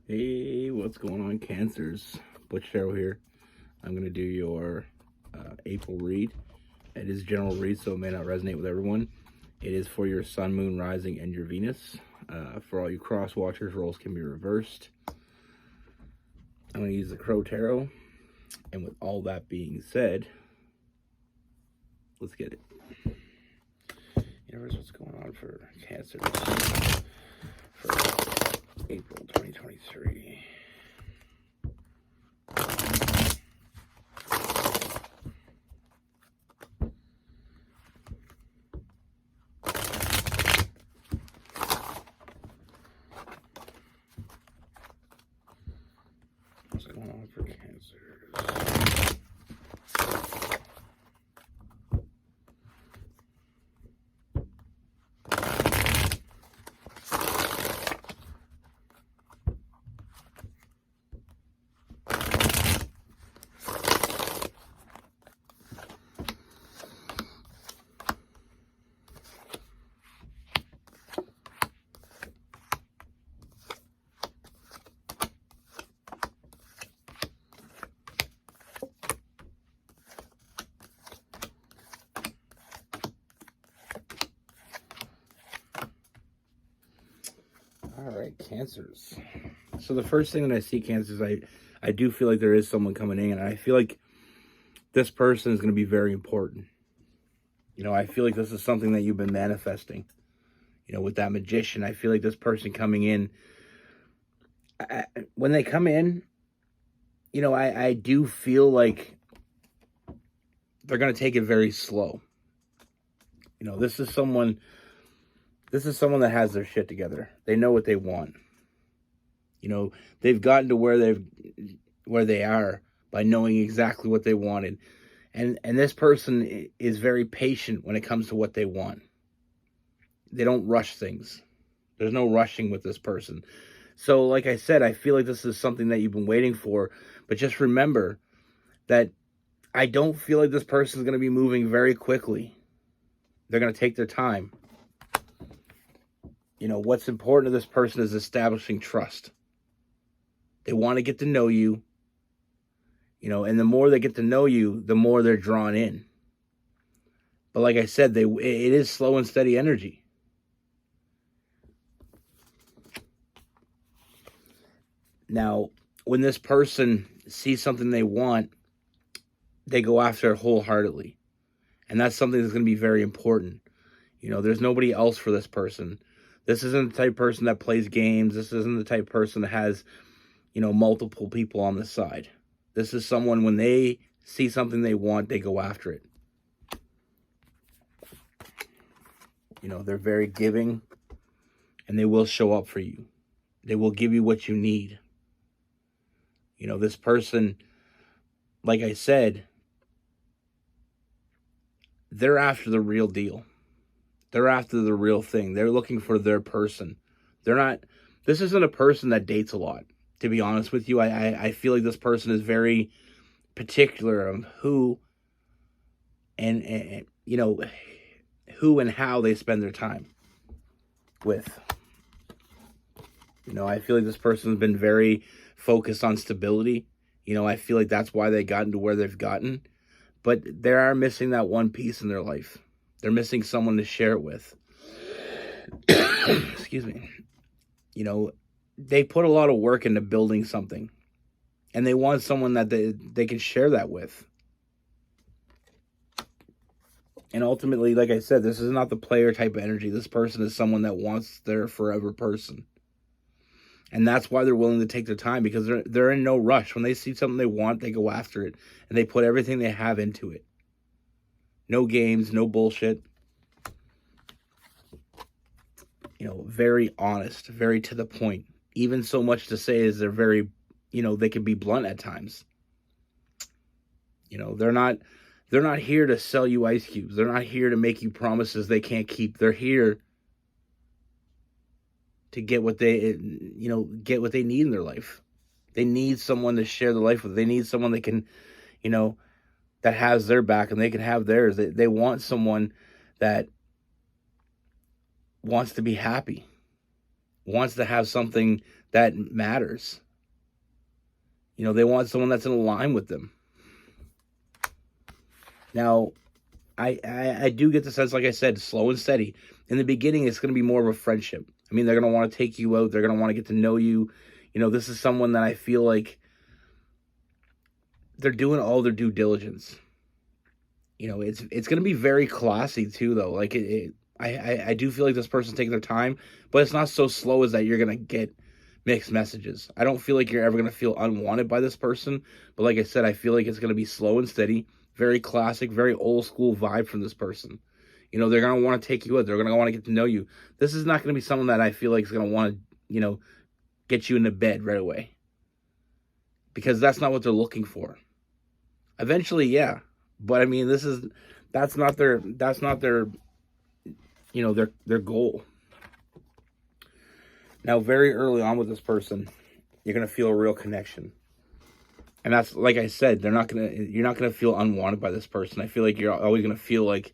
Hey, what's going on, Cancers? Butch here. I'm going to do your April read. It is general read, so it may not resonate with everyone. It is for your Sun, Moon, Rising, and your Venus. For all you cross watchers, roles can be reversed. I'm going to use the Crow Tarot. And with all that being said, let's get it. Universe, what's going on for Cancers for April 2023? What's going on for Cancers? All right, Cancers. So the first thing that I see, Cancers, I do feel like there is someone coming in, and I feel like this person is going to be very important. I feel like this is something that you've been manifesting. With that Magician, I feel like this person coming in, when they come in, I do feel like they're going to take it very slow. This is someone that has their shit together. They know what they want. They've gotten to where they are by knowing exactly what they wanted. And this person is very patient when it comes to what they want. They don't rush things. There's no rushing with this person. So like I said, I feel like this is something that you've been waiting for. But just remember that I don't feel like this person is going to be moving very quickly. They're going to take their time. What's important to this person is establishing trust. They want to get to know you. And the more they get to know you, the more they're drawn in. But like I said, it is slow and steady energy. Now, when this person sees something they want, they go after it wholeheartedly. And that's something that's going to be very important. There's nobody else for this person. This isn't the type of person that plays games. This isn't the type of person that has, multiple people on the side. This is someone, when they see something they want, they go after it. They're very giving, and they will show up for you. They will give you what you need. This person, like I said, they're after the real deal. They're after the real thing. They're looking for their person. This isn't a person that dates a lot, to be honest with you. I feel like this person is very particular of who and who and how they spend their time with. I feel like this person's been very focused on stability. I feel like that's why they've gotten to where they've gotten. But they are missing that one piece in their life. They're missing someone to share it with. Excuse me. They put a lot of work into building something. And they want someone that they can share that with. And ultimately, like I said, this is not the player type of energy. This person is someone that wants their forever person. And that's why they're willing to take their time, because they're in no rush. When they see something they want, they go after it. And they put everything they have into it. No games, no bullshit. Very honest, very to the point. Even so much to say is they're very, they can be blunt at times. They're not here to sell you ice cubes. They're not here to make you promises they can't keep. They're here to get what they need in their life. They need someone to share their life with. They need someone that can, that has their back and they can have theirs. They want someone that wants to be happy, wants to have something that matters. You know, they want someone that's in line with them. Now, I do get the sense, like I said, slow and steady. In the beginning, it's going to be more of a friendship. I mean, they're going to want to take you out. They're going to want to get to know you. You know, this is someone that I feel like they're doing all their due diligence. You know, it's going to be very classy too, though. Like I do feel like this person's taking their time, but it's not so slow as that you're going to get mixed messages. I don't feel like you're ever going to feel unwanted by this person. But like I said, I feel like it's going to be slow and steady, very classic, very old school vibe from this person. You know, they're going to want to take you out. They're going to want to get to know you. This is not going to be someone that I feel like is going to want to, you know, get you into bed right away. Because that's not what they're looking for. Eventually, yeah. But I mean, that's not their, you know, their goal. Now, very early on with this person, you're going to feel a real connection. And that's, like I said, you're not going to feel unwanted by this person. I feel like you're always going to feel like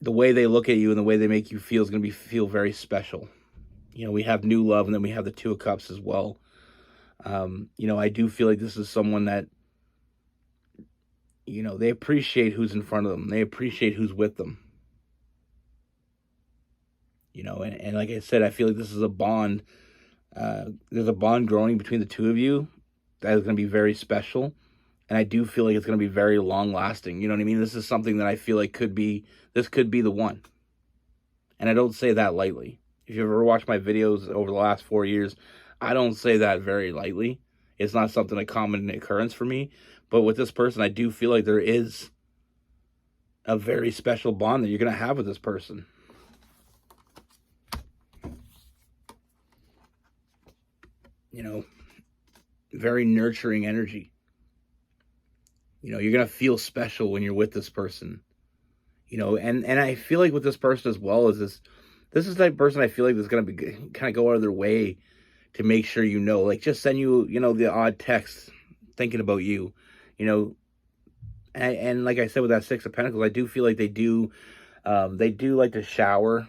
the way they look at you and the way they make you feel is going to feel very special. You know, we have new love, and then we have the Two of Cups as well. You know, I do feel like this is someone that, you know, they appreciate who's in front of them. They appreciate who's with them. You know, and like I said, I feel like this is a bond. There's a bond growing between the two of you that is going to be very special. And I do feel like it's going to be very long lasting. You know what I mean? This is something that I feel like could be the one. And I don't say that lightly. If you ever watched my videos over the last 4 years, I don't say that very lightly. It's not something a common occurrence for me. But with this person, I do feel like there is a very special bond that you're going to have with this person. You know, very nurturing energy. You know, you're going to feel special when you're with this person. You know, and I feel like with this person as well is this is the type of person I feel like is going to be kind of go out of their way to make sure you know, like just send you, you know, the odd text thinking about you, you know. And like I said, with that Six of Pentacles, I do feel like they do like to shower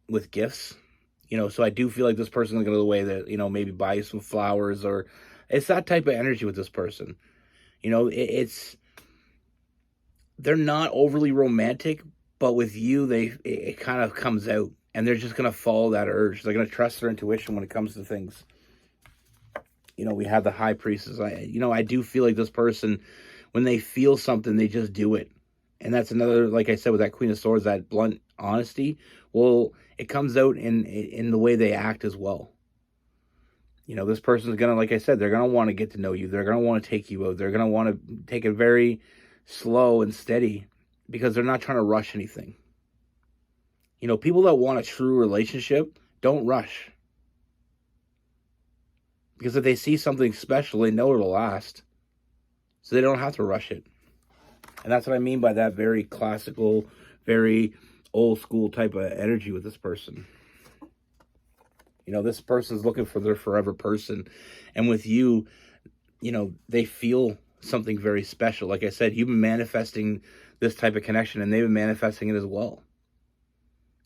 with gifts. You know, so I do feel like this person is going to go the way that, you know, maybe buy you some flowers, or it's that type of energy with this person. You know, they're not overly romantic, but with you, it kind of comes out, and they're just going to follow that urge. They're going to trust their intuition when it comes to things. You know, we have the High Priestess. I do feel like this person, when they feel something, they just do it. And that's another, like I said, with that Queen of Swords, that blunt honesty. Well, it comes out in the way they act as well. You know, this person's going to, like I said, they're going to want to get to know you. They're going to want to take you out. They're going to want to take it very slow and steady because they're not trying to rush anything. You know, people that want a true relationship don't rush. Because if they see something special, they know it'll last. So they don't have to rush it. And that's what I mean by that very classical, very old school type of energy with this person. You know, this person's looking for their forever person. And with you, you know, they feel something very special. Like I said, you've been manifesting this type of connection, and they've been manifesting it as well.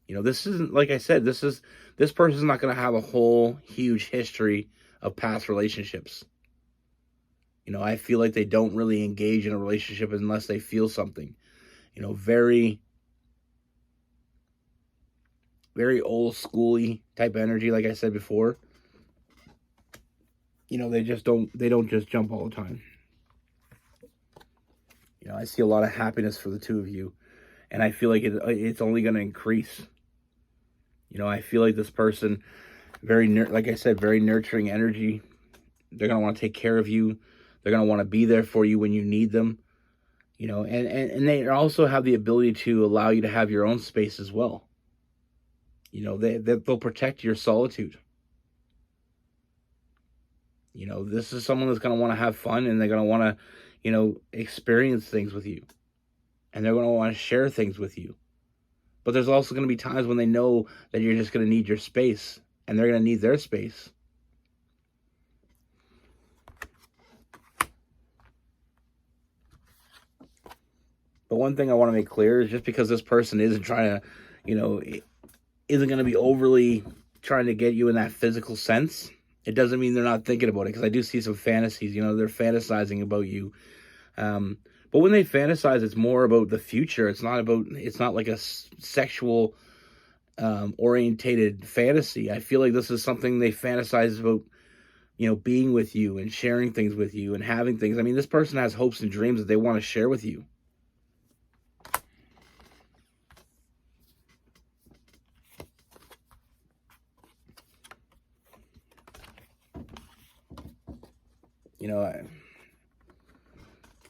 You know, this isn't, like I said, this person's not going to have a whole huge history of past relationships. You know, I feel like they don't really engage in a relationship unless they feel something. You know, very, very old schooly type of energy, like I said before. You know, they don't just jump all the time. You know, I see a lot of happiness for the two of you, and I feel like it's only going to increase. You know, I feel like this person, like I said, very nurturing energy. They're going to want to take care of you. They're going to want to be there for you when you need them. You know, and they also have the ability to allow you to have your own space as well. You know, they'll protect your solitude. You know, this is someone that's going to want to have fun, and they're going to want to, you know, experience things with you. And they're going to want to share things with you. But there's also going to be times when they know that you're just going to need your space, and they're going to need their space. But one thing I want to make clear is just because this person isn't trying to, you know, isn't going to be overly trying to get you in that physical sense, it doesn't mean they're not thinking about it, because I do see some fantasies, they're fantasizing about you. But when they fantasize, it's more about the future. It's not like a sexual orientated fantasy. I feel like this is something they fantasize about, being with you and sharing things with you and having things. I mean, this person has hopes and dreams that they want to share with you.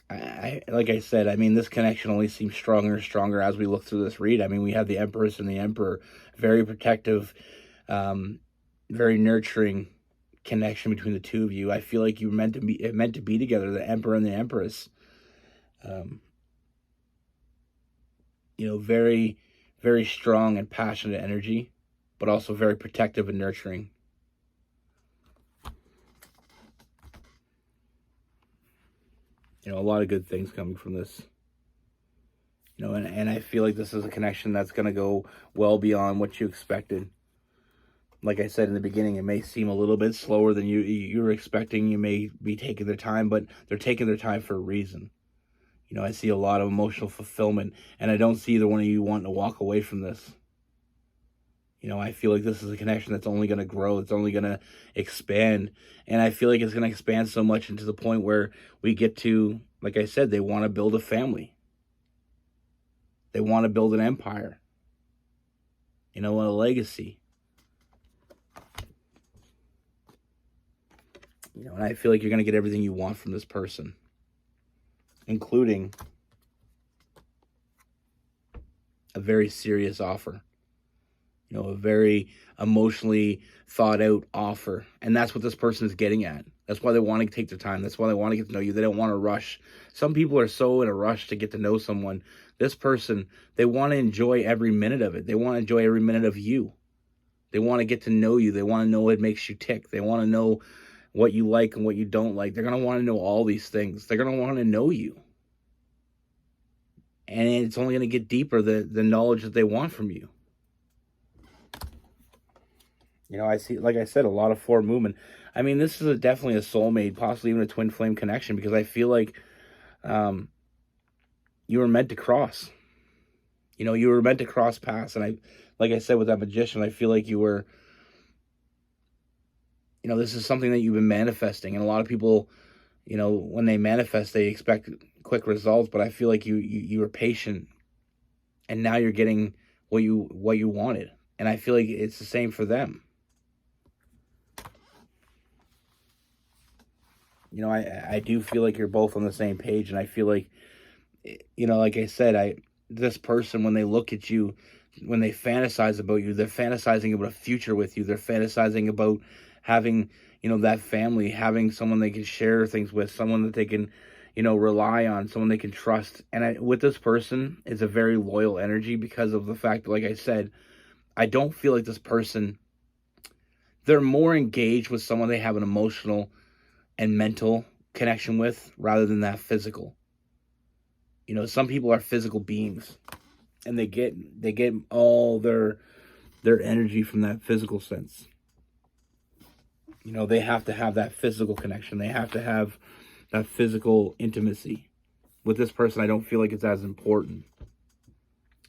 I like I said, I mean, this connection only seems stronger and stronger as we look through this read. I mean, we have the Empress and the Emperor, very protective, very nurturing connection between the two of you. I feel like you meant to be together, the Emperor and the Empress. Very, very strong and passionate energy, but also very protective and nurturing. A lot of good things coming from this. And I feel like this is a connection that's going to go well beyond what you expected. Like I said in the beginning, it may seem a little bit slower than you were expecting. You may be taking their time, but they're taking their time for a reason. I see a lot of emotional fulfillment, and I don't see either one of you wanting to walk away from this. I feel like this is a connection that's only going to grow. It's only going to expand. And I feel like it's going to expand so much into the point where we get to, like I said, they want to build a family. They want to build an empire. A legacy. And I feel like you're going to get everything you want from this person, including a very serious offer. A very emotionally thought out offer. And that's what this person is getting at. That's why they want to take their time. That's why they want to get to know you. They don't want to rush. Some people are so in a rush to get to know someone. This person, they want to enjoy every minute of it. They want to enjoy every minute of you. They want to get to know you. They want to know what makes you tick. They want to know what you like and what you don't like. They're going to want to know all these things. They're going to want to know you. And it's only going to get deeper, the knowledge that they want from you. I see, like I said, a lot of forward movement. I mean, this is definitely a soulmate, possibly even a twin flame connection, because I feel like you were meant to cross. You were meant to cross paths. And like I said, with that Magician, I feel like you were, this is something that you've been manifesting. And a lot of people, when they manifest, they expect quick results. But I feel like you were patient, and now you're getting what you wanted. And I feel like it's the same for them. I do feel like you're both on the same page, and I feel like, like I said, this person, when they look at you, when they fantasize about you, they're fantasizing about a future with you. They're fantasizing about having, that family, having someone they can share things with, someone that they can, rely on, someone they can trust. And with this person, it's a very loyal energy because of the fact that, like I said, I don't feel like this person, they're more engaged with someone they have an emotional and mental connection with rather than that physical. Some people are physical beings, and they get all their energy from that physical sense. They have to have that physical connection. They have to have that physical intimacy. With this person, I don't feel like it's as important.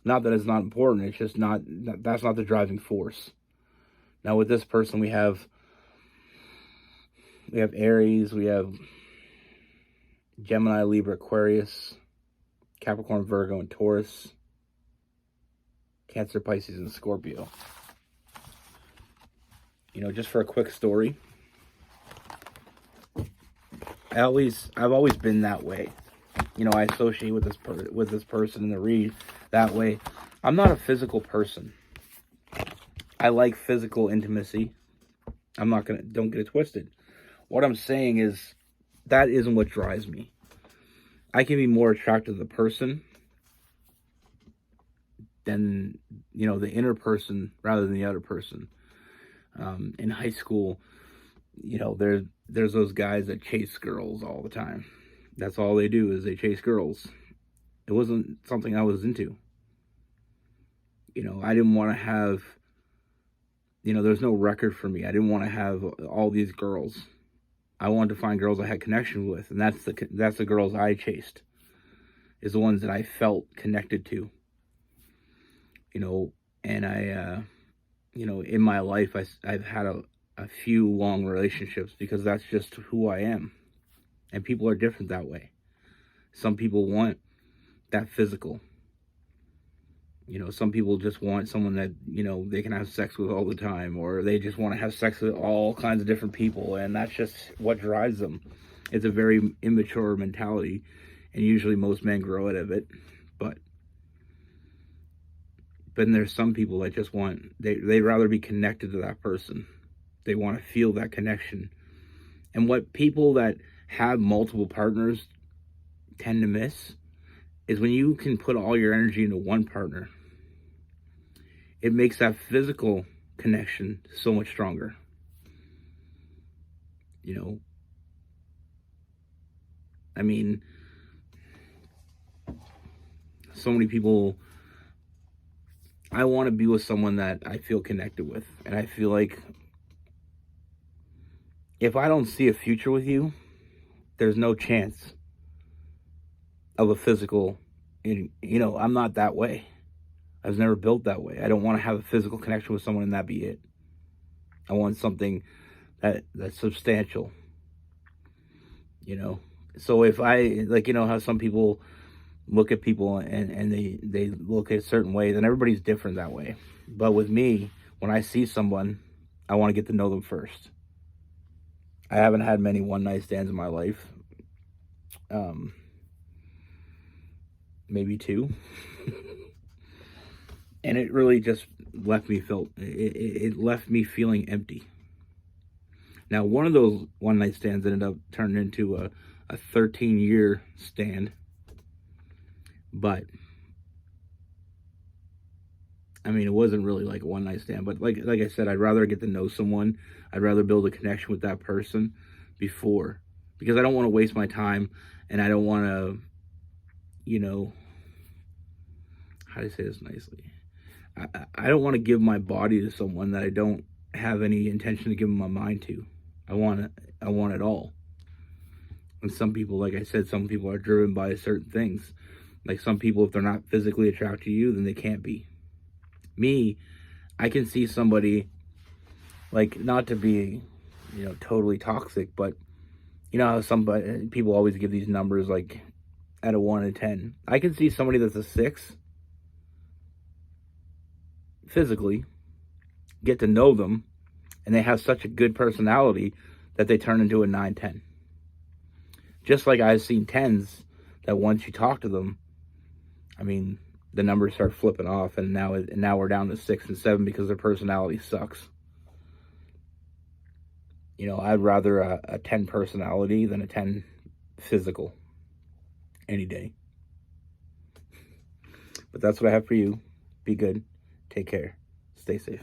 Not that it's not important, it's just that's not the driving force. Now with this person, we have Aries, we have Gemini, Libra, Aquarius, Capricorn, Virgo, and Taurus, Cancer, Pisces, and Scorpio. Just for a quick story, I've always been that way. I associate with this person in the read that way. I'm not a physical person. I like physical intimacy. Don't get it twisted. What I'm saying is that isn't what drives me. I can be more attracted to the person than, the inner person rather than the other person. In high school, there's those guys that chase girls all the time. That's all they do is they chase girls. It wasn't something I was into. I didn't want to have there's no record for me. I didn't want to have all these girls. I wanted to find girls I had connection with, and that's the girls I chased, is the ones that I felt connected to. And I, in my life, I've had a few long relationships because that's just who I am. And people are different that way. Some people want that physical. Some people just want someone that, they can have sex with all the time, or they just want to have sex with all kinds of different people, and that's just what drives them. It's a very immature mentality, and usually most men grow out of it. But then there's some people that just they'd rather be connected to that person. They want to feel that connection. And what people that have multiple partners tend to miss is when you can put all your energy into one partner, it makes that physical connection so much stronger. I mean, so many people, I want to be with someone that I feel connected with. And I feel like if I don't see a future with you, there's no chance of a physical, I'm not that way. I was never built that way. I don't want to have a physical connection with someone and that be it. I want something that's substantial. So if I, how some people look at people and they look a certain way, then everybody's different that way. But with me, when I see someone, I want to get to know them first. I haven't had many one night stands in my life. Maybe 2. And it really just left me feeling empty. Now, one of those one night stands ended up turning into a 13-year stand. But I mean, it wasn't really like a one night stand, but like I said, I'd rather get to know someone. I'd rather build a connection with that person because I don't want to waste my time, and I don't want to, how do I say this nicely? I don't want to give my body to someone that I don't have any intention of giving my mind to. I want it all. And some people, like I said, some people are driven by certain things. Like some people, if they're not physically attracted to you, then they can't be. Me, I can see somebody, like, not to be, totally toxic, but how people always give these numbers, like, out of 1 to 10. I can see somebody that's a 6, physically, get to know them, and they have such a good personality that they turn into a 9, 10. Just like I've seen 10s that once you talk to them, I mean, the numbers start flipping off, and now we're down to 6 and 7 because their personality sucks. I'd rather a 10 personality than a 10 physical any day. But that's what I have for you. Be good. Take care. Stay safe.